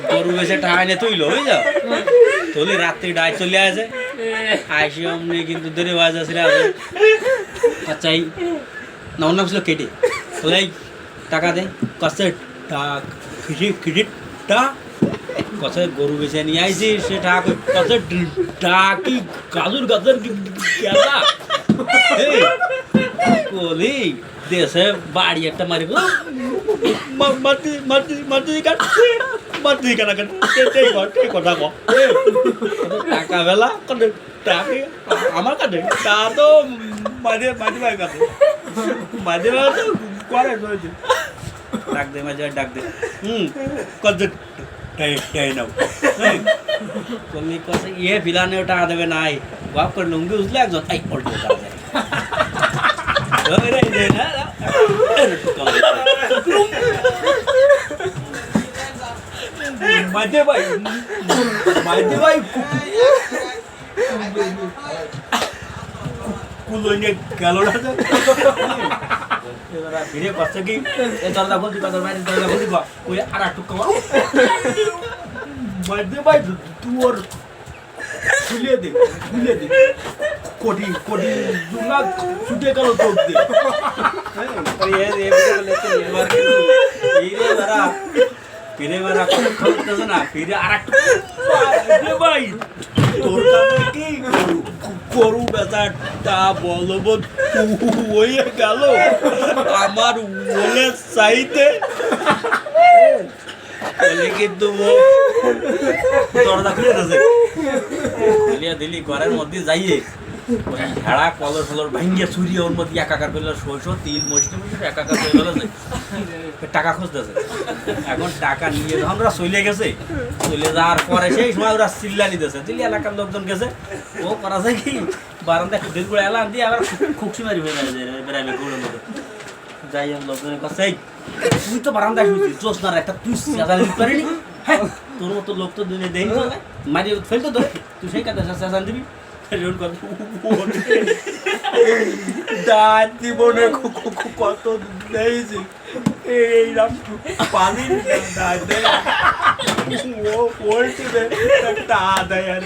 গরু বেছে টাকা এনে তুইল বুঝছো তুলি রাত্রি ডাই চলে আসে আইসি অমনি কিন্তু দেরি বাজ আসলে আচ্ছা এই না ওর নাম ছিল কেটে তোলে টাকা দে কষে টাক খিটিটা কষে গরু বেছে নিয়ে আইসি সে টাকা কষে ডাকি গাজর গাজর গেলা বলি দেশে বাড়ি একটা মারি মারতে মারতে মারতে কাট মারতে কাটা কাট কথা কো টাকা বেলা কাটে টাকা আমার কাটে তা তো মাঝে মাঝে ভাই কাটে মাঝে মাঝে করে রয়েছে ডাক দে মাঝে ডাক দে কত টাই নাও তুমি কথা ইয়ে বিলানে টাকা দেবে নাই বাপ করে লুঙ্গি উঠলে একজন এই পল্টে টাকা দেয় মাঝে ভাই কুলোনে গেল না ফিরে পাশে কি দরজা বলছি বাইরে দরজা বলছি ওই আর একটু কমা মাঝে ভাই তোর খুলে দে কোটি দুনা ছুটে গেল তোর দিয়ে ফিরে বেড়া খরচ না ফিরে আর একটা ভাই তোর কাছে কি গরু বেচাটা বলব হয়ে গেল আমার ওলে চাইতে কিন্তু দরজা খুলে দিয়েছে দিলি ঘরের মধ্যে যাইয়ে ভেড়া কলর ফলর ভাঙ্গিয়ে চুরিয়ে ওর মধ্যে একাকার করলো শৈশ তিল মসটি একাকার করে ফেলেছে টাকা খুঁজতেছে এখন টাকা নিয়ে যখন ওরা চলে গেছে চলে যাওয়ার পরে সেই সময় ওরা চিল্লা নিতেছে দিল্লি এলাকার লোকজন গেছে ও করা যায় কি বারান্দা দিন করে এলাম দিয়ে আবার খুকসি মারি হয়ে যায় বেড়াবে গরুর মধ্যে যাই লোকজনের কাছে তুই তো বারান্দায় শুনছিস জোস না একটা তুই চেঁচা দিতে পারিনি হ্যাঁ তোর মতো লোক তো দিনে দেয়নি মারি ফেলতো তো তুই সেই কাছে চেঁচান দিবি জীবনে কত দিয়েছি এইরকম পানি ও পড়ছে তা দেয় আর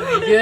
ভিডিও